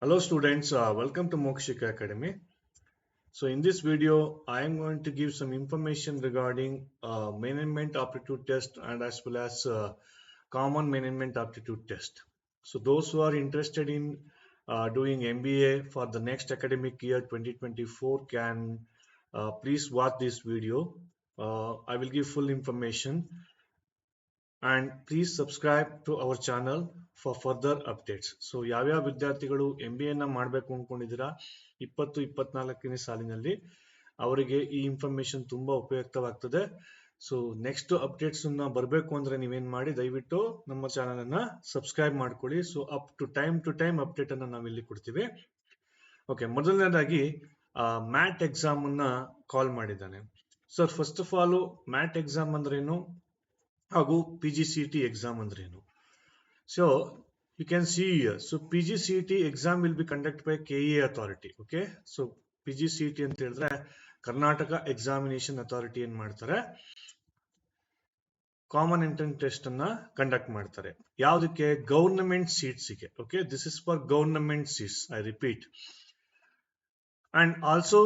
Hello students, welcome to Mokshika Academy. So in this video, I am going to give some information regarding management aptitude test and as well as common management aptitude test. So those who are interested in doing MBA for the next academic year 2024 can please watch this video. I will give full information and please subscribe to our channel for further updates. So ಯಾವ್ಯಾವ ವಿದ್ಯಾರ್ಥಿಗಳು MBA ನ ಮಾಡಬೇಕು ಅನ್ಕೊಂಡಿದ್ದೀರಾ 2024ನೇ ಸಾಲಿನಲ್ಲಿ ಅವರಿಗೆ ಈ information ತುಂಬಾ ಉಪಯುಕ್ತವಾಗ್ತದೆ. So next updates ಬರಬೇಕು ಅಂದ್ರೆ ನೀವೇನ್ ಮಾಡಿ ದಯವಿಟ್ಟು ನಮ್ಮ ಚಾನಲ್ ಅನ್ನ ಸಬ್ಸ್ಕ್ರೈಬ್ ಮಾಡ್ಕೊಳ್ಳಿ. So up to time update ಅನ್ನ ನಾವಿಲ್ಲಿ ಕೊಡ್ತೀವಿ. ಓಕೆ, ಮೊದಲನೇದಾಗಿ ಮ್ಯಾಟ್ ಎಕ್ಸಾಮ್ ಅನ್ನ ಕಾಲ್ ಮಾಡಿದ್ದಾನೆ. Sir first of all mat exam ಅಂದ್ರೇನು ಹಾಗೂ PGCET ಎಕ್ಸಾಮ್ ಅಂದ್ರೇನು? So you can see here. So PGCET exam will be conducted by KEA authority. Okay, so PGCET ಅಂತ ಹೇಳಿದ್ರೆ ಕರ್ನಾಟಕ ಎಕ್ಸಾಮಿನೇಷನ್ ಅಥಾರಿಟಿ ಏನ್ ಮಾಡ್ತಾರೆ, ಕಾಮನ್ ಎಂಟ್ರೆನ್ಸ್ ಟೆಸ್ಟ್ ಅನ್ನ ಕಂಡಕ್ಟ್ ಮಾಡ್ತಾರೆ. ಯಾವ್ದಕ್ಕೆ? ಗವರ್ನಮೆಂಟ್ ಸೀಟ್ಸ್ ಗೆ. Okay, this is for government seats, I repeat. And also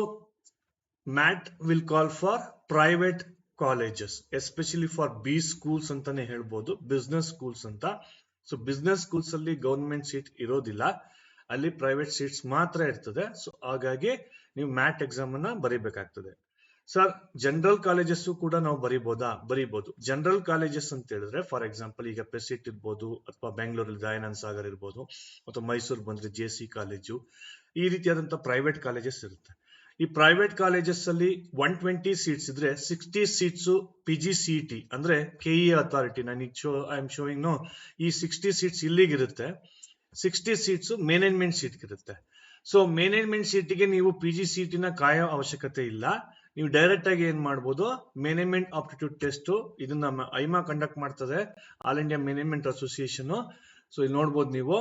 mat will call for private colleges, especially for B schools ಅಂತಾನೆ ಹೇಳ್ಬೋದು, ಬಿಸ್ನೆಸ್ ಸ್ಕೂಲ್ಸ್ ಅಂತ. ಸೊ ಬಿಸ್ನೆಸ್ ಸ್ಕೂಲ್ಸ್ ಅಲ್ಲಿ government seat ಇರೋದಿಲ್ಲ, ಅಲ್ಲಿ ಪ್ರೈವೇಟ್ ಸೀಟ್ಸ್ ಮಾತ್ರ ಇರ್ತದೆ. So ಹಾಗಾಗಿ ನೀವು ಮ್ಯಾಟ್ ಎಕ್ಸಾಮ್ ಅನ್ನ ಬರೀಬೇಕಾಗ್ತದೆ. ಸರ್ ಜನರಲ್ ಕಾಲೇಜಸ್ ಕೂಡ ನಾವು ಬರೀಬಹುದು. ಜನರಲ್ ಕಾಲೇಜಸ್ ಅಂತ ಹೇಳಿದ್ರೆ ಫಾರ್ ಎಕ್ಸಾಂಪಲ್ ಈಗ ಪೆಸಿಟ್ ಇರ್ಬೋದು, ಅಥವಾ ಬೆಂಗಳೂರಲ್ಲಿ ದಯಾನಂದ ಸಾಗರ್ ಇರ್ಬೋದು, ಅಥವಾ ಮೈಸೂರು ಬಂದ್ರೆ JC ಕಾಲೇಜು, ಈ ರೀತಿಯಾದಂತಹ ಪ್ರೈವೇಟ್ ಕಾಲೇಜಸ್ ಇರುತ್ತೆ. ಈ ಪ್ರೈವೇಟ್ ಕಾಲೇಜಸ್ ಅಲ್ಲಿ 120 ಸೀಟ್ಸ್ ಇದ್ರೆ 60 ಸೀಟ್ಸ್ PGCET ಅಂದ್ರೆ KEA authority. I am showing no, ಈ 60 ಸೀಟ್ಸ್ ಇಲ್ಲಿಗಿರುತ್ತೆ, 60 ಸೀಟ್ಸ್ ಮ್ಯಾನೇಜ್ಮೆಂಟ್ ಸೀಟ್ ಇರುತ್ತೆ. ಸೊ ಮ್ಯಾನೇಜ್ಮೆಂಟ್ ಸೀಟ್ಗೆ ನೀವು PGCET ನ ಕಾಯೋ ಅವಶ್ಯಕತೆ ಇಲ್ಲ. ನೀವು ಡೈರೆಕ್ಟ್ ಆಗಿ ಏನ್ ಮಾಡ್ಬೋದು, ಮ್ಯಾನೇಜ್ಮೆಂಟ್ ಆಪ್ಟಿಟ್ಯೂಡ್ ಟೆಸ್ಟ್ ಇದನ್ನ ಐಮಾ ಕಂಡಕ್ಟ್ ಮಾಡ್ತದೆ, all India management association. So ಇಲ್ಲಿ ನೋಡ್ಬೋದು ನೀವು.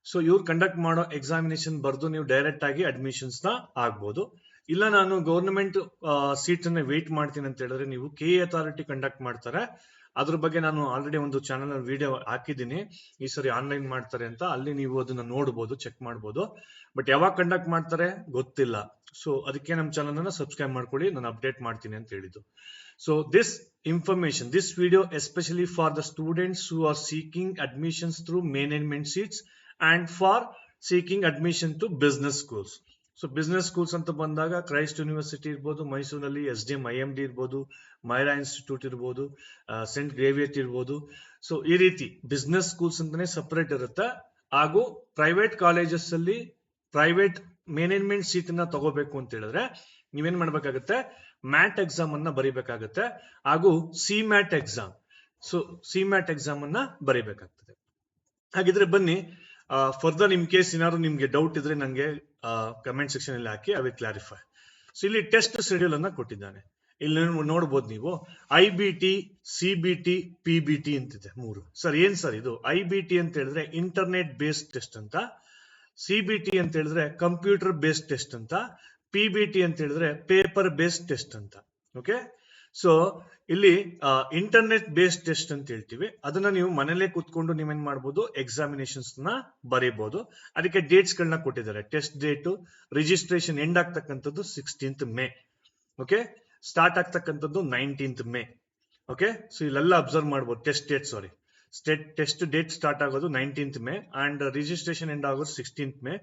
ಸೊ ಇವ್ರು ಕಂಡಕ್ಟ್ ಮಾಡೋ ಎಕ್ಸಾಮಿನೇಷನ್ ಬರ್ದು ನೀವು ಡೈರೆಕ್ಟ್ ಆಗಿ ಅಡ್ಮಿಷನ್ಸ್ ನ ಆಗ್ಬೋದು. ಇಲ್ಲ ನಾನು ಗವರ್ನಮೆಂಟ್ ಸೀಟ್ ಅನ್ನ ವೇಟ್ ಮಾಡ್ತೀನಿ ಅಂತ ಹೇಳಿದ್ರೆ ನೀವು KEA ಅಥಾರಿಟಿ ಕಂಡಕ್ಟ್ ಮಾಡ್ತಾರೆ. ಅದ್ರ ಬಗ್ಗೆ ನಾನು ಆಲ್ರೆಡಿ ಒಂದು ಚಾನಲ್ ವಿಡಿಯೋ ಹಾಕಿದ್ದೀನಿ, ಈ ಸರಿ ಆನ್ಲೈನ್ ಮಾಡ್ತಾರೆ ಅಂತ, ಅಲ್ಲಿ ನೀವು ಅದನ್ನ ನೋಡ್ಬೋದು, ಚೆಕ್ ಮಾಡ್ಬೋದು. ಬಟ್ ಯಾವಾಗ ಕಂಡಕ್ಟ್ ಮಾಡ್ತಾರೆ ಗೊತ್ತಿಲ್ಲ. ಸೊ ಅದಕ್ಕೆ ನಮ್ಮ ಚಾನಲ್ ಅನ್ನ ಸಬ್ಸ್ಕ್ರೈಬ್ ಮಾಡ್ಕೊಳ್ಳಿ, ನಾನು ಅಪ್ಡೇಟ್ ಮಾಡ್ತೀನಿ ಅಂತ ಹೇಳಿದ್ದು. So this information, this video especially for the students who are seeking admissions through management seats and for seeking admission to business schools. So business schools ಅಂತ ಬಂದಾಗ ಕ್ರೈಸ್ಟ್ ಯೂನಿವರ್ಸಿಟಿ ಇರ್ಬೋದು, ಮೈಸೂರಿನಲ್ಲಿ SDM IMD ಇರ್ಬೋದು, Myra institute ಇರ್ಬೋದು, scent ಗ್ರೇವಿಯಟ್ ಇರ್ಬೋದು. So ಈ ರೀತಿ business schools ಅಂತಾನೆ ಸಪರೇಟ್ ಇರುತ್ತೆ. ಹಾಗೂ ಪ್ರೈವೇಟ್ ಕಾಲೇಜಸ್ ಅಲ್ಲಿ ಪ್ರೈವೇಟ್ ಮ್ಯಾನೇಜ್ಮೆಂಟ್ ಸೀಟ್ ನ ತಗೋಬೇಕು ಅಂತ ಹೇಳಿದ್ರೆ ನೀವೇನ್ ಮಾಡ್ಬೇಕಾಗತ್ತೆ, ಮ್ಯಾಟ್ ಎಕ್ಸಾಮ್ ಅನ್ನ ಬರೀಬೇಕಾಗತ್ತೆ, ಹಾಗೂ CMAT exam. So CMAT exam ಅನ್ನ ಬರೀಬೇಕಾಗ್ತದೆ. ಹಾಗಿದ್ರೆ ಬನ್ನಿ, ಫರ್ದರ್ ಇನ್ ಕೇಸ್ ಏನಾದ್ರು ನಿಮ್ಗೆ ಡೌಟ್ ಇದ್ರೆ ನಂಗೆ ಕಮೆಂಟ್ ಸೆಕ್ಷನ್ ಅಲ್ಲಿ ಹಾಕಿ, ಐ ವಿಲ್ ಕ್ಲಾರಿಫೈ. ಸೊ ಇಲ್ಲಿ ಟೆಸ್ಟ್ ಶೆಡ್ಯೂಲ್ ಅನ್ನ ಕೊಟ್ಟಿದ್ದಾನೆ, ಇಲ್ಲಿ ನೋಡ್ಬೋದು ನೀವು. IBT, CBT, PBT ಅಂತಿದೆ ಮೂರು. ಸರ್ ಏನ್ ಸರ್ ಇದು? IBT ಅಂತ ಹೇಳಿದ್ರೆ ಇಂಟರ್ನೆಟ್ ಬೇಸ್ಡ್ ಟೆಸ್ಟ್ ಅಂತ, CBT ಅಂತ ಹೇಳಿದ್ರೆ ಕಂಪ್ಯೂಟರ್ ಬೇಸ್ಡ್ ಟೆಸ್ಟ್ ಅಂತ, PBT ಅಂತ ಹೇಳಿದ್ರೆ ಪೇಪರ್ ಬೇಸ್ಡ್ ಟೆಸ್ಟ್ ಅಂತ. ಓಕೆ, ಸೊ ಇಲ್ಲಿ ಇಂಟರ್ನೆಟ್ ಬೇಸ್ಡ್ ಟೆಸ್ಟ್ ಅಂತ ಹೇಳ್ತೀವಿ. ಅದನ್ನ ನೀವು ಮನೇಲೆ ಕೂತ್ಕೊಂಡು ನೀವೇನ್ ಮಾಡ್ಬೋದು, ಎಕ್ಸಾಮಿನೇಷನ್ಸ್ ನ ಬರೀಬಹುದು. ಅದಕ್ಕೆ ಡೇಟ್ಸ್ ಗಳನ್ನ ಕೊಟ್ಟಿದ್ದಾರೆ. ಟೆಸ್ಟ್ ಡೇಟ್, ರಿಜಿಸ್ಟ್ರೇಷನ್ ಎಂಡ್ ಆಗ್ತಕ್ಕಂಥದ್ದು 16th May. ಓಕೆ, ಸ್ಟಾರ್ಟ್ ಆಗ್ತಕ್ಕಂಥದ್ದು 19th May. ಓಕೆ, ಸೊ ಇಲ್ಲೆಲ್ಲ ಅಬ್ಸರ್ವ್ ಮಾಡ್ಬೋದು. ಟೆಸ್ಟ್ ಡೇಟ್ ಸ್ಟಾರ್ಟ್ ಆಗೋದು 19th May and registration end ಆಗೋದು 16th May.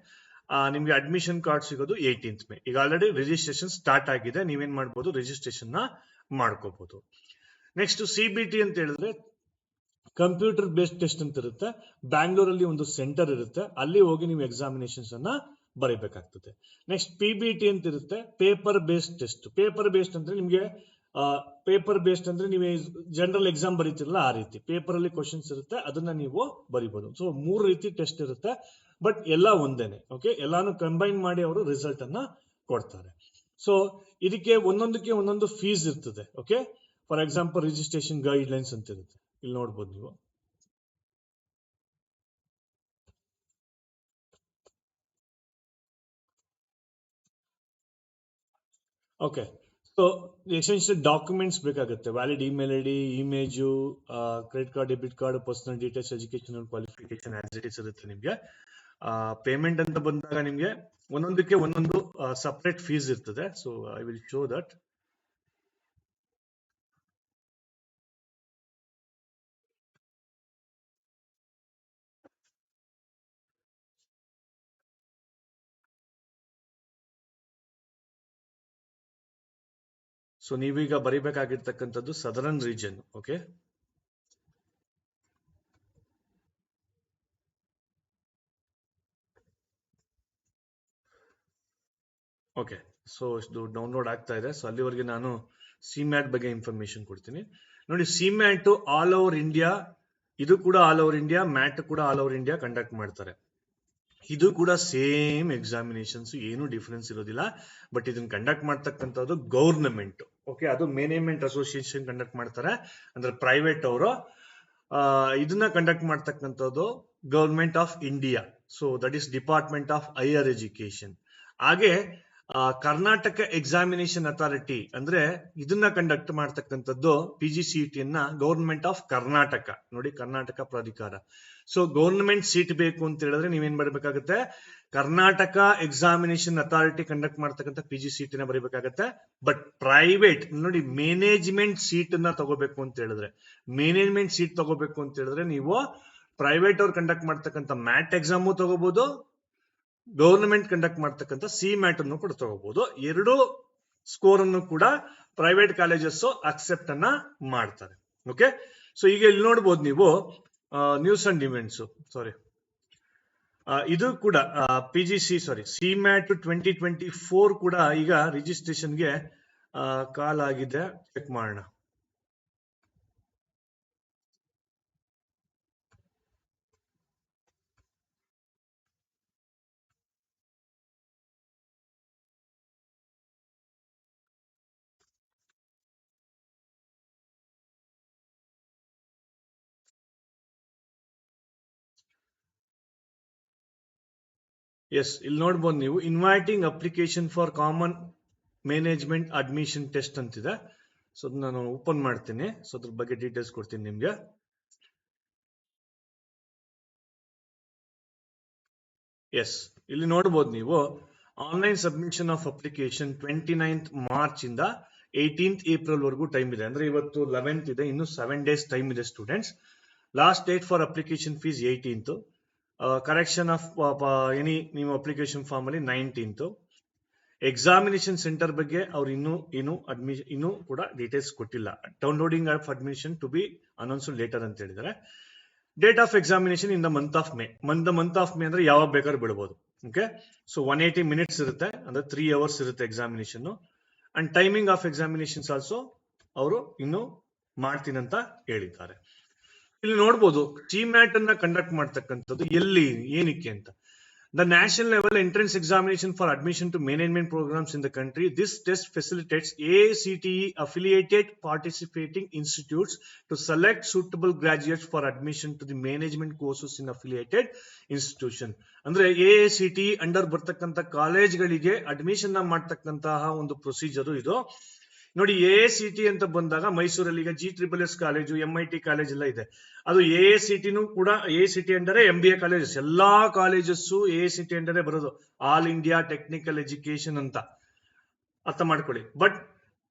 ನಿಮ್ಗೆ ಅಡ್ಮಿಷನ್ ಕಾರ್ಡ್ ಸಿಗೋದು 18th May. ಈಗ ಆಲ್ರೆಡಿ ರಿಜಿಸ್ಟ್ರೇಷನ್ ಸ್ಟಾರ್ಟ್ ಆಗಿದೆ, ನೀವೇನ್ ಮಾಡ್ಬೋದು, ರಿಜಿಸ್ಟ್ರೇಷನ್ ನ ಮಾಡ್ಕೋಬಹುದು. ನೆಕ್ಸ್ಟ್ CBT ಅಂತ ಹೇಳಿದ್ರೆ ಕಂಪ್ಯೂಟರ್ ಬೇಸ್ಡ್ ಟೆಸ್ಟ್ ಅಂತ ಇರುತ್ತೆ. ಬ್ಯಾಂಗ್ಳೂರಲ್ಲಿ ಒಂದು ಸೆಂಟರ್ ಇರುತ್ತೆ, ಅಲ್ಲಿ ಹೋಗಿ ನೀವು ಎಕ್ಸಾಮಿನೇಷನ್ಸ್ ಅನ್ನ ಬರೀಬೇಕಾಗ್ತದೆ. ನೆಕ್ಸ್ಟ್ PBT ಅಂತ ಇರುತ್ತೆ, paper based test. Paper based ಅಂದ್ರೆ ನಿಮ್ಗೆ ನೀವು ಜನರಲ್ ಎಕ್ಸಾಮ್ ಬರೀತಿರಲ್ಲ ಆ ರೀತಿ ಪೇಪರ್ ಅಲ್ಲಿ ಕ್ವಶನ್ಸ್ ಇರುತ್ತೆ, ಅದನ್ನ ನೀವು ಬರೀಬಹುದು. ಸೊ 3 ರೀತಿ ಟೆಸ್ಟ್ ಇರುತ್ತೆ, ಬಟ್ ಎಲ್ಲ ಒಂದೇನೆ. ಓಕೆ, ಎಲ್ಲಾನು ಕಂಬೈನ್ ಮಾಡಿ ಅವರು ರಿಸಲ್ಟ್ ಅನ್ನ ಕೊಡ್ತಾರೆ. ಸೊ ಇದಕ್ಕೆ ಒಂದೊಂದಕ್ಕೆ ಒಂದೊಂದು ಫೀಸ್ ಇರ್ತದೆ. Okay, for example registration guidelines ಅಂತ ಇರುತ್ತೆ, ಇಲ್ಲಿ ನೋಡ್ಬೋದು ನೀವು. ಓಕೆ, ಸೊ ಎಸೆನ್ಷಿಯಲ್ ಡಾಕ್ಯುಮೆಂಟ್ಸ್ ಬೇಕಾಗುತ್ತೆ. Valid email ID, image, credit card, debit card, personal details, educational qualification as it is ಇರುತ್ತೆ ನಿಮ್ಗೆ. ಪೇಮೆಂಟ್ ಅಂತ ಬಂದಾಗ ನಿಮಗೆ ಒಂದೊಂದಕ್ಕೆ ಒಂದೊಂದು ಸಪರೇಟ್ ಫೀಸ್ ಇರ್ತದೆ. So I will show that. So ನೀವೀಗ ಬರಿಬೇಕಾಗಿರ್ತಕ್ಕಂಥದ್ದು southern region. Okay, okay. So ಇದು ಡೌನ್ಲೋಡ್ ಆಗ್ತಾ ಇದೆ. ಸೊ ಅಲ್ಲಿವರೆಗೆ ನಾನು ಸಿಮ್ಯಾಟ್ ಬಗ್ಗೆ ಇನ್ಫಾರ್ಮೇಶನ್ ಕೊಡ್ತೀನಿ. ನೋಡಿ, ಸಿಮ್ಯಾಟ್ ಆಲ್ ಓವರ್ ಇಂಡಿಯಾ, ಇದು ಕೂಡ ಆಲ್ ಓವರ್ ಇಂಡಿಯಾ, ಮ್ಯಾಟ್ ಕೂಡ ಆಲ್ ಓವರ್ ಇಂಡಿಯಾ ಕಂಡಕ್ಟ್ ಮಾಡ್ತಾರೆ. ಇದು ಕೂಡ ಸೇಮ್ ಎಕ್ಸಾಮಿನೇಷನ್ಸ್, ಏನು ಡಿಫರೆನ್ಸ್ ಇರೋದಿಲ್ಲ. ಬಟ್ ಇದನ್ನ ಕಂಡಕ್ಟ್ ಮಾಡ್ತಕ್ಕಂಥದ್ದು ಗೌರ್ನಮೆಂಟ್. ಓಕೆ, ಅದು ಮ್ಯಾನೇಜ್ಮೆಂಟ್ ಅಸೋಸಿಯೇಷನ್ ಕಂಡಕ್ಟ್ ಮಾಡ್ತಾರೆ, ಅಂದ್ರೆ ಪ್ರೈವೇಟ್ ಅವರು. ಇದನ್ನ ಕಂಡಕ್ಟ್ ಮಾಡ್ತಕ್ಕಂಥದ್ದು government of India. So that is department of higher education. ಹಾಗೆ ಕರ್ನಾಟಕ ಎಕ್ಸಾಮಿನೇಷನ್ ಅಥಾರಿಟಿ ಅಂದ್ರೆ ಇದನ್ನ ಕಂಡಕ್ಟ್ ಮಾಡ್ತಕ್ಕಂಥದ್ದು PGCET ಗವರ್ಮೆಂಟ್ ಆಫ್ ಕರ್ನಾಟಕ. ನೋಡಿ, ಕರ್ನಾಟಕ ಪ್ರಾಧಿಕಾರ. ಸೊ ಗವರ್ನಮೆಂಟ್ ಸೀಟ್ ಬೇಕು ಅಂತ ಹೇಳಿದ್ರೆ ನೀವೇನ್ ಬರಬೇಕಾಗುತ್ತೆ, ಕರ್ನಾಟಕ ಎಕ್ಸಾಮಿನೇಷನ್ ಅಥಾರಿಟಿ ಕಂಡಕ್ಟ್ ಮಾಡ್ತಕ್ಕಂಥ PGCET ಬರೀಬೇಕಾಗತ್ತೆ. ಬಟ್ ಪ್ರೈವೇಟ್ ನೋಡಿ, ಮ್ಯಾನೇಜ್ಮೆಂಟ್ ಸೀಟ್ ತಗೋಬೇಕು ಅಂತ ಹೇಳಿದ್ರೆ, ಮ್ಯಾನೇಜ್ಮೆಂಟ್ ಸೀಟ್ ತಗೋಬೇಕು ಅಂತ ಹೇಳಿದ್ರೆ ನೀವು ಪ್ರೈವೇಟ್ ಅವ್ರು ಕಂಡಕ್ಟ್ ಮಾಡ್ತಕ್ಕಂಥ ಮ್ಯಾಟ್ ಎಕ್ಸಾಮು ತಗೋಬಹುದು, ಗವರ್ನಮೆಂಟ್ ಕಂಡಕ್ಟ್ ಮಾಡ್ತಕ್ಕಂಥ ಸಿಮ್ಯಾಟ್ ಅನ್ನು ಕೂಡ ತಗೋಬಹುದು. ಎರಡು ಸ್ಕೋರ್ ಅನ್ನು ಕೂಡ ಪ್ರೈವೇಟ್ ಕಾಲೇಜಸ್ ಅಕ್ಸೆಪ್ಟ್ ಅನ್ನ ಮಾಡ್ತಾರೆ. ಓಕೆ, ಸೊ ಈಗ ಇಲ್ಲಿ ನೋಡ್ಬೋದು ನೀವು ನ್ಯೂಸ್ ಅಂಡ್ ಇವೆಂಟ್ಸ್, ಸಾರಿ ಇದು ಕೂಡ ಸಿಮ್ಯಾಟ್ 2024 ಕೂಡ ಈಗ ರಿಜಿಸ್ಟ್ರೇಷನ್ಗೆ ಕಾಲ್ ಆಗಿದೆ. ಚೆಕ್ ಮಾಡೋಣ. ಎಸ್, ಇಲ್ಲಿ ನೋಡ್ಬೋದು ನೀವು inviting application for common management admission test ಅಂತಿದೆ. ಸೊ ನಾನು ಓಪನ್ ಮಾಡ್ತೀನಿ. ಸೊ ಅದ್ರ ಬಗ್ಗೆ ಡೀಟೇಲ್ಸ್ ಕೊಡ್ತೀನಿ ನಿಮ್ಗೆ. ಎಸ್, ಇಲ್ಲಿ ನೋಡ್ಬೋದು ನೀವು online submission of application 29th March ಇಂದ 18th ಏಪ್ರಿಲ್ ವರೆಗೂ ಟೈಮ್ ಇದೆ. ಅಂದ್ರೆ ಇವತ್ತು 11th ಇದೆ, ಇನ್ನು 7 days ಟೈಮ್ ಇದೆ students. Last date for application fees 18th. Correction of any ನೀವು ಅಪ್ಲಿಕೇಶನ್ ಫಾರ್ಮ್ ಅಲ್ಲಿ 19th. ಎಕ್ಸಾಮಿನೇಷನ್ ಸೆಂಟರ್ ಬಗ್ಗೆ ಅವ್ರು ಇನ್ನೂ ಕೂಡ ಡೀಟೇಲ್ಸ್ ಕೊಟ್ಟಿಲ್ಲ. Downloading of admission to be announced later ಅಂತ ಹೇಳಿದ್ದಾರೆ. Date of examination in the month of May. Month of May ಅಂದ್ರೆ ಯಾವಾಗ ಬೇಕಾದ್ರೂ ಬಿಡಬಹುದು. ಓಕೆ, ಸೊ 180 minutes ಇರುತ್ತೆ, ಅಂದ್ರೆ 3 hours ಇರುತ್ತೆ examination. And timing of examinations also ಅವರು ಇನ್ನು ಮಾಡ್ತೀನಿ ಅಂತ ಹೇಳಿದ್ದಾರೆ. ಇಲ್ಲಿ ನೋಡ್ಬೋದು ಸಿಮ್ಯಾಟ್ ಅನ್ನ ಕಂಡಕ್ಟ್ ಮಾಡ್ತಕ್ಕಂಥದ್ದು ಎಲ್ಲಿ, ಏನಕ್ಕೆ ಅಂತ. The national level entrance examination for admission to management programs in the country. This test facilitates AICTE affiliated participating institutes to select suitable graduates for admission to the management courses in affiliated institution. ಅಂದ್ರೆ AICTE under ಬರ್ತಕ್ಕಂಥ ಕಾಲೇಜ್ಗಳಿಗೆ admission ಮಾಡ್ತಕ್ಕಂತಹ ಒಂದು procedure ಇದು. ನೋಡಿ, AICT ಅಂತ ಬಂದಾಗ ಮೈಸೂರಲ್ಲಿ ಈಗ GSSS ಕಾಲೇಜು, MIT ಕಾಲೇಜ್ ಎಲ್ಲ ಇದೆ. ಅದು AICT ಕೂಡ AICT ಅಂಡರೇ MBA ಕಾಲೇಜಸ್, ಎಲ್ಲಾ ಕಾಲೇಜಸ್ AICT ಅಂಡರೇ ಬರೋದು. ಆಲ್ ಇಂಡಿಯಾ ಟೆಕ್ನಿಕಲ್ ಎಜುಕೇಶನ್ ಅಂತ ಅರ್ಥ ಮಾಡ್ಕೊಳ್ಳಿ. ಬಟ್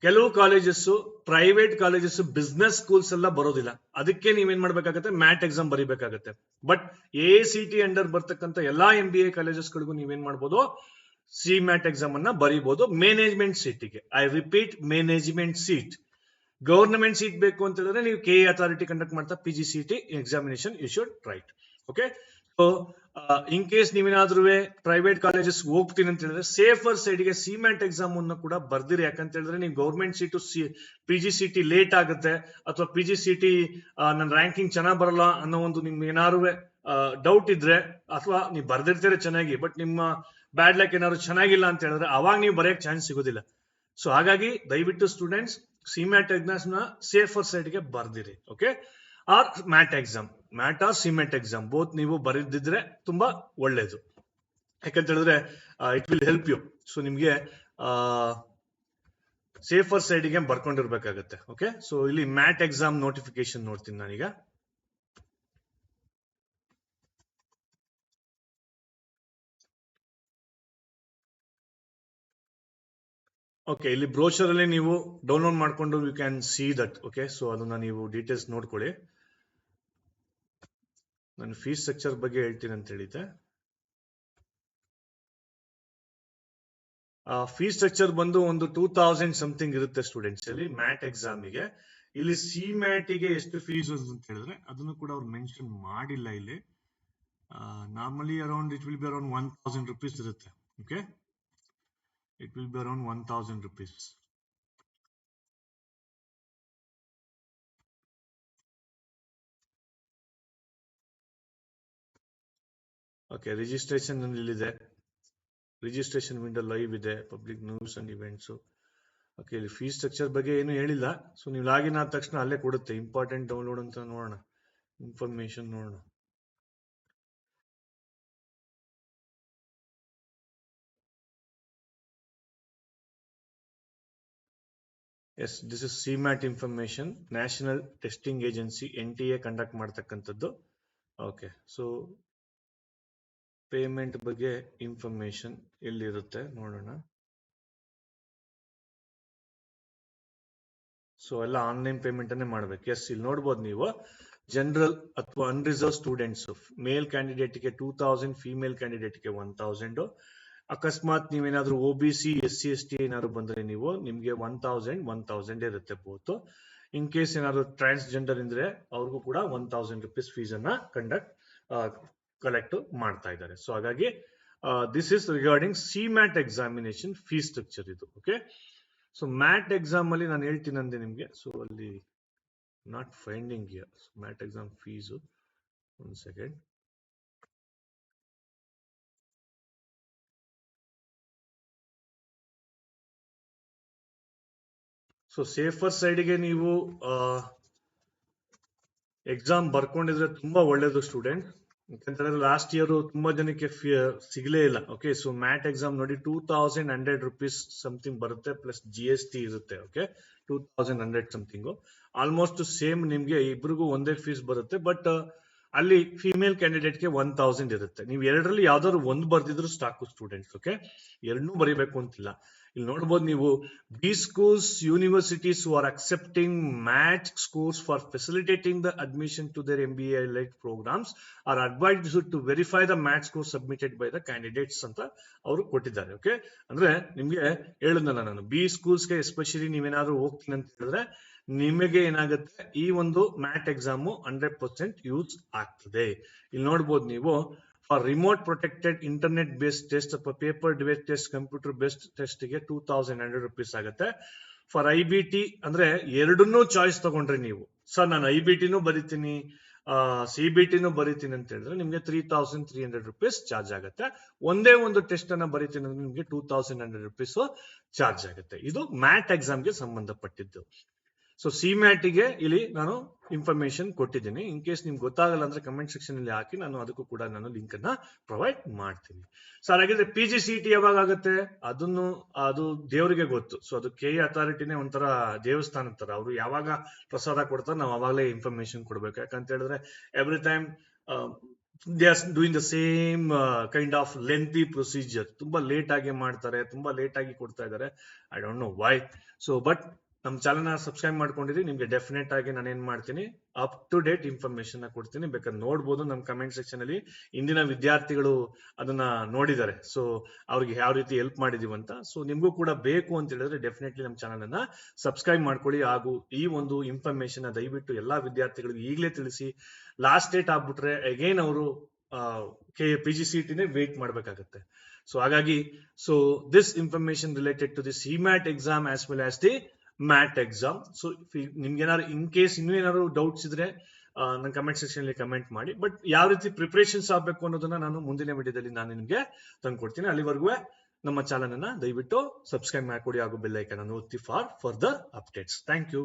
ಕೆಲವು colleges, private colleges, business schools ಎಲ್ಲ ಬರೋದಿಲ್ಲ. ಅದಕ್ಕೆ ನೀವೇನ್ ಮಾಡ್ಬೇಕಾಗತ್ತೆ, ಮ್ಯಾಟ್ ಎಕ್ಸಾಮ್ ಬರೀಬೇಕಾಗತ್ತೆ. ಬಟ್ AICT ಅಂಡರ್ ಬರ್ತಕ್ಕಂಥ ಎಲ್ಲಾ MBA ಕಾಲೇಜಸ್ಗಳಿಗೂ ನೀವೇನ್ ಮಾಡ್ಬೋದು, ಸಿಮ್ಯಾಟ್ ಎಕ್ಸಾಮ್ ಅನ್ನ ಬರೀಬಹುದು ಮ್ಯಾನೇಜ್ಮೆಂಟ್ ಸೀಟ್ಗೆ. I repeat, management seat. Government seat ಬೇಕು ಅಂತ ಹೇಳಿದ್ರೆ ನೀವು KE ಅಥಾರಿಟಿ ಕಂಡಕ್ಟ್ ಮಾಡ್ತಾ PGCET examination you should write. Okay, so in case ನೀವೇನಾದ್ರೂ ಪ್ರೈವೇಟ್ ಕಾಲೇಜಸ್ ಹೋಗ್ತೀನಿ ಅಂತ ಹೇಳಿದ್ರೆ ಸೇಫರ್ ಸೈಡ್ ಗೆ ಸಿಮ್ಯಾಟ್ ಎಕ್ಸಾಮ್ ಅನ್ನು ಕೂಡ ಬರ್ದಿರಿ. ಯಾಕಂತ ಹೇಳಿದ್ರೆ ನೀವು ಗವರ್ಮೆಂಟ್ ಸೀಟು PGCET ಲೇಟ್ ಆಗುತ್ತೆ, ಅಥವಾ PGCET ನನ್ನ ರ್ಯಾಂಕಿಂಗ್ ಚೆನ್ನಾಗ್ ಬರಲ್ಲ ಅನ್ನೋ ಒಂದು ನಿಮ್ಗೆ ಏನಾದ್ರು ಡೌಟ್ ಇದ್ರೆ, ಅಥವಾ ನೀವು ಬರ್ದಿರ್ತೀರ ಚೆನ್ನಾಗಿ ಬಟ್ ನಿಮ್ಮ ಬ್ಯಾಡ್ ಲಕ್ ಏನಾದ್ರು ಚೆನ್ನಾಗಿಲ್ಲ ಅಂತ ಹೇಳಿದ್ರೆ ಅವಾಗ ನೀವು ಬರೆಯಕ್ ಚಾನ್ಸ್ ಸಿಗೋದಿಲ್ಲ. ಸೊ ಹಾಗಾಗಿ ದಯವಿಟ್ಟು ಸ್ಟೂಡೆಂಟ್ಸ್ ಸಿಮ್ಯಾಟ್ ಎಕ್ಸಾಮ್ ನ ಸೇಫರ್ ಸೈಡ್ ಗೆ ಬರ್ದಿರಿ. Okay, or MAT exam, MAT or CMAT exam both ನೀವು ಬರೆದಿದ್ರೆ ತುಂಬಾ ಒಳ್ಳೇದು. ಯಾಕಂತ ಹೇಳಿದ್ರೆ it will help you. So ನಿಮ್ಗೆ ಸೇಫರ್ ಸೈಡ್ ಗೆ ಬರ್ಕೊಂಡಿರ್ಬೇಕಾಗತ್ತೆ. ಓಕೆ, ಸೊ ಇಲ್ಲಿ ಮ್ಯಾಟ್ ಎಕ್ಸಾಮ್ ನೋಟಿಫಿಕೇಶನ್ ನೋಡ್ತೀನಿ ನಾನೀಗ. ಓಕೆ, ಇಲ್ಲಿ ಬ್ರೋಷರ್ ಅಲ್ಲಿ ನೀವು ಡೌನ್ಲೋಡ್ ಮಾಡ್ಕೊಂಡು you can see that. Okay, so ಅದನ್ನ ನೀವು ಡೀಟೇಲ್ಸ್ ನೋಡ್ಕೊಳ್ಳಿ. ನಾನು ಫೀಸ್ ಸ್ಟ್ರಕ್ಚರ್ ಬಗ್ಗೆ ಹೇಳ್ತೀನಿ ಅಂತ ಹೇಳಿದ್ದೆ. ಫೀಸ್ ಸ್ಟ್ರಕ್ಚರ್ ಬಂದು ಒಂದು 2000 ಸಮಥಿಂಗ್ ಇರುತ್ತೆ ಸ್ಟೂಡೆಂಟ್ಸ್ ಅಲ್ಲಿ ಮ್ಯಾಟ್ ಎಕ್ಸಾಮಿಗೆ. ಇಲ್ಲಿ ಸಿ ಮ್ಯಾಟಿಗೆ ಎಷ್ಟು ಫೀಸ್ ಅಂತ ಹೇಳಿದ್ರೆ ಅದನ್ನು ಕೂಡ ಅವ್ರು ಮೆನ್ಷನ್ ಮಾಡಿಲ್ಲ ಇಲ್ಲಿ. Normally around it will be around 1000 rupees ಇರುತ್ತೆ. Okay, it will be around 1000 rupees. Okay, registration ಇಲ್ಲಿದೆ. ರಿಜಿಸ್ಟ್ರೇಷನ್ ವಿಂಡೋ ಲೈವ್ ಇದೆ. Public news and events. Okay, ಇಲ್ಲಿ ಫೀಸ್ ಸ್ಟ್ರಕ್ಚರ್ ಬಗ್ಗೆ ಏನು ಹೇಳಿಲ್ಲ. ಸೊ ನೀವು ಲಾಗಿನ್ ಆದ ತಕ್ಷಣ ಅಲ್ಲೇ ಕೊಡುತ್ತೆ ಇಂಪಾರ್ಟೆಂಟ್ ಡೌನ್ಲೋಡ್ ಅಂತ. ನೋಡೋಣ, ಇನ್ಫಾರ್ಮೇಶನ್ ನೋಡೋಣ. Yes, this is CMAT information. National testing agency NTA conduct ಮಾಡ್ತಕ್ಕಂಥದ್ದು. ಓಕೆ, ಸೊ ಪೇಮೆಂಟ್ ಬಗ್ಗೆ ಇನ್ಫಾರ್ಮೇಶನ್ ಎಲ್ಲಿರುತ್ತೆ ನೋಡೋಣ. ಸೊ ಎಲ್ಲ ಆನ್ಲೈನ್ ಪೇಮೆಂಟ್ ಅನ್ನೇ ಮಾಡ್ಬೇಕು. ಎಸ್, ಇಲ್ಲಿ ನೋಡ್ಬೋದು ನೀವು ಜನರಲ್ ಅಥವಾ ಅನ್ರಿಸರ್ವ್ ಸ್ಟೂಡೆಂಟ್ಸ್ ಮೇಲ್ ಕ್ಯಾಂಡಿಡೇಟ್ಗೆ 2000, ಫಿಮೇಲ್ ಕ್ಯಾಂಡಿಡೇಟ್ಗೆ 1000. ಅಕಸ್ಮಾತ್ ನೀವೇನಾದ್ರೂ OBC SC ST ಏನಾದ್ರು ಬಂದ್ರೆ ನೀವು ನಿಮ್ಗೆ 1000 ಇರುತ್ತೆ ಬೋತ್. ಇನ್ ಕೇಸ್ ಏನಾದ್ರು ಟ್ರಾನ್ಸ್ಜೆಂಡರ್ ಇದ್ರೆ ಅವ್ರಿಗೂ ಕೂಡ 1000 rupees ಫೀಸ್ ಅನ್ನ ಕಲೆಕ್ಟ್ ಮಾಡ್ತಾ ಇದ್ದಾರೆ. ಸೊ ಹಾಗಾಗಿ this is regarding CMAT examination fees structure ಇದು. ಓಕೆ, ಸೊ ಮ್ಯಾಟ್ ಎಕ್ಸಾಮ್ ಅಲ್ಲಿ ನಾನು ಹೇಳ್ತೀನಿ ಅಂದೆ ನಿಮ್ಗೆ. ಸೊ ಅಲ್ಲಿ not finding here mat exam fees. ಒಂದು ಸೆಕೆಂಡ್. ಸೊ ಸೇಫರ್ ಸೈಡ್ಗೆ ನೀವು ಎಕ್ಸಾಮ್ ಬರ್ಕೊಂಡಿದ್ರೆ ತುಂಬಾ ಒಳ್ಳೇದು ಸ್ಟೂಡೆಂಟ್. ಯಾಕಂತಂದ್ರೆ ಲಾಸ್ಟ್ ಇಯರ್ ತುಂಬಾ ಜನಕ್ಕೆ ಸಿಗ್ಲೇ ಇಲ್ಲ. ಓಕೆ, ಸೊ ಮ್ಯಾಟ್ ಎಕ್ಸಾಮ್ ನೋಡಿ 2100 rupees ಸಮಥಿಂಗ್ ಬರುತ್ತೆ, ಪ್ಲಸ್ GST ಇರುತ್ತೆ. Okay, 2100 something. ಆಲ್ಮೋಸ್ಟ್ ಸೇಮ್ ನಿಮ್ಗೆ ಇಬ್ರಿಗೂ ಒಂದೇ ಫೀಸ್ ಬರುತ್ತೆ. ಬಟ್ ಅಲ್ಲಿ ಫಿಮೇಲ್ ಕ್ಯಾಂಡಿಡೇಟ್ಗೆ 1000 ಇರುತ್ತೆ. ನೀವು ಎರಡರಲ್ಲಿ ಯಾವ್ದಾದ್ರು ಒಂದು ಬರ್ದಿದ್ರು ಸಾಕು ಸ್ಟೂಡೆಂಟ್ಸ್. ಓಕೆ, ಎರಡನ್ನೂ ಬರೀಬೇಕು ಅಂತಿಲ್ಲ. ಇಲ್ಲಿ ನೋಡ್ಬೋದು ನೀವು B schools, universities who are accepting match scores for facilitating the admission to their MBA-like programs are advised to verify the match score submitted by the candidates ಅಂತ ಅವರು ಕೊಟ್ಟಿದ್ದಾರೆ. ಓಕೆ, ಅಂದ್ರೆ ನಿಮ್ಗೆ ಹೇಳಿದ್ನಲ್ಲ ನಾನು, B schools ಗೆ ಎಸ್ಪೆಷಲಿ ನೀವೇನಾದ್ರು ಹೋಗ್ತೀನಿ ಅಂತ ಹೇಳಿದ್ರೆ ನಿಮಗೆ ಏನಾಗುತ್ತೆ, ಈ ಒಂದು ಮ್ಯಾಟ್ ಎಕ್ಸಾಮು 100% ಯೂಸ್ ಆಗ್ತದೆ. ಇಲ್ಲಿ ನೋಡ್ಬೋದು ನೀವು for remote protected internet based test ಅಥವಾ paper based test, computer based test ಗೆ 2100 rupees ಆಗುತ್ತೆ. ಫಾರ್ IBT ಅಂದ್ರೆ ಎರಡನ್ನೂ ಚಾಯ್ಸ್ ತಗೊಂಡ್ರೆ ನೀವು, ಸರ್ ನಾನು IBTನೂ ಬರಿತೀನಿ CBTನೂ ಬರಿತೀನಿ ಅಂತ ಹೇಳಿದ್ರೆ ನಿಮ್ಗೆ 3300 rupees ಚಾರ್ಜ್ ಆಗುತ್ತೆ. ಒಂದೇ ಒಂದು ಟೆಸ್ಟ್ ಅನ್ನ ಬರಿತೀನಿ ಅಂದ್ರೆ ನಿಮ್ಗೆ 2100 rupees ಚಾರ್ಜ್ ಆಗುತ್ತೆ. ಇದು ಮ್ಯಾಟ್ ಎಕ್ಸಾಮ್ಗೆ ಸಂಬಂಧಪಟ್ಟಿದ್ದು. ಸೊ CMAT-ಗೆ ಇಲ್ಲಿ ನಾನು ಇನ್ಫಾರ್ಮೇಶನ್ ಕೊಟ್ಟಿದ್ದೀನಿ. ಇನ್ ಕೇಸ್ ನಿಮ್ಗೆ ಗೊತ್ತಾಗಲ್ಲ ಅಂದ್ರೆ ಕಮೆಂಟ್ ಸೆಕ್ಷನ್ ಅಲ್ಲಿ ಹಾಕಿ, ನಾನು ಅದಕ್ಕೂ ಕೂಡ ನಾನು ಲಿಂಕ್ ಅನ್ನ ಪ್ರೊವೈಡ್ ಮಾಡ್ತೀನಿ. ಸೊ ಹಾಗಾದ್ರೆ PGCET ಯಾವಾಗ ಆಗುತ್ತೆ ಅದು ದೇವರಿಗೆ ಗೊತ್ತು. ಸೊ ಅದು KE ಅಥಾರಿಟಿನೇ ಒಂಥರ ದೇವಸ್ಥಾನ ತರ. ಅವರು ಯಾವಾಗ ಪ್ರಸಾದ ಕೊಡ್ತಾರೆ ನಾವು ಅವಾಗಲೇ ಇನ್ಫಾರ್ಮೇಶನ್ ಕೊಡ್ಬೇಕು. ಯಾಕಂತ ಹೇಳಿದ್ರೆ every time they are doing the same kind of lengthy procedure. ತುಂಬಾ ಲೇಟ್ ಆಗಿ ಮಾಡ್ತಾರೆ, ತುಂಬಾ ಲೇಟ್ ಆಗಿ ಕೊಡ್ತಾ ಇದ್ದಾರೆ. I don't know why. So but ನಮ್ಮ ಚಾನಲ್ನ ಸಬ್ಸ್ಕ್ರೈಬ್ ಮಾಡ್ಕೊಂಡಿರಿ, ನಿಮ್ಗೆ ಡೆಫಿನೆಟ್ ಆಗಿ ನಾನು ಏನ್ ಮಾಡ್ತೀನಿ, ಅಪ್ ಟು ಡೇಟ್ ಇನ್ಫಾರ್ಮೇಶನ್ ಕೊಡ್ತೀನಿ. ಬೇಕಾದ್ರೆ ನೋಡ್ಬೋದು ನಮ್ಮ ಕಮೆಂಟ್ ಸೆಕ್ಷನ್ ಅಲ್ಲಿ. ಇಂದಿನ ವಿದ್ಯಾರ್ಥಿಗಳು ಅದನ್ನ ನೋಡಿದ್ದಾರೆ, ಸೊ ಅವ್ರಿಗೆ ಯಾವ ರೀತಿ ಹೆಲ್ಪ್ ಮಾಡಿದೀವಿ ಅಂತ. ಸೊ ನಿಮ್ಗೂ ಕೂಡ ಬೇಕು ಅಂತ ಹೇಳಿದ್ರೆ ಡೆಫಿನೆಟ್ಲಿ ನಮ್ಮ ಚಾನಲ್ ಅನ್ನ ಸಬ್ಸ್ಕ್ರೈಬ್ ಮಾಡ್ಕೊಳ್ಳಿ. ಹಾಗೂ ಈ ಒಂದು ಇನ್ಫಾರ್ಮೇಶನ್ ದಯವಿಟ್ಟು ಎಲ್ಲಾ ವಿದ್ಯಾರ್ಥಿಗಳಿಗೂ ಈಗಲೇ ತಿಳಿಸಿ. ಲಾಸ್ಟ್ ಡೇಟ್ ಆಗ್ಬಿಟ್ರೆ ಅಗೇನ್ ಅವರು PGCET-ನೇ ವೇಟ್ ಮಾಡ್ಬೇಕಾಗತ್ತೆ. ಸೊ ಹಾಗಾಗಿ so this information related to the CMAT exam as well as the MAT exam. So ನಿಮ್ಗೆ ಏನಾದ್ರು ಇನ್ ಕೇಸ್ ಇನ್ನೂ ಏನಾದ್ರು ಡೌಟ್ಸ್ ಇದ್ರೆ ನನ್ನ ಕಮೆಂಟ್ ಸೆಕ್ಷನ್ ಅಲ್ಲಿ ಕಮೆಂಟ್ ಮಾಡಿ. ಬಟ್ ಯಾವ ರೀತಿ ಪ್ರಿಪರೇಷನ್ಸ್ ಆಗಬೇಕು ಅನ್ನೋದನ್ನ ನಾನು ಮುಂದಿನ ವಿಡಿಯೋದಲ್ಲಿ ನಾನು ನಿಮ್ಗೆ ತಂದ್ಕೊಡ್ತೀನಿ. ಅಲ್ಲಿವರೆಗೂ ನಮ್ಮ ಚಾನಲ್ ಅನ್ನ ದಯವಿಟ್ಟು ಸಬ್ಸ್ಕ್ರೈಬ್ ಮಾಡ್ಕೊಡಿ ಹಾಗೂ ಬೆಲ್ ಐಕಾನ್ ಅನ್ನು ಒತ್ತಿ for further updates. Thank you.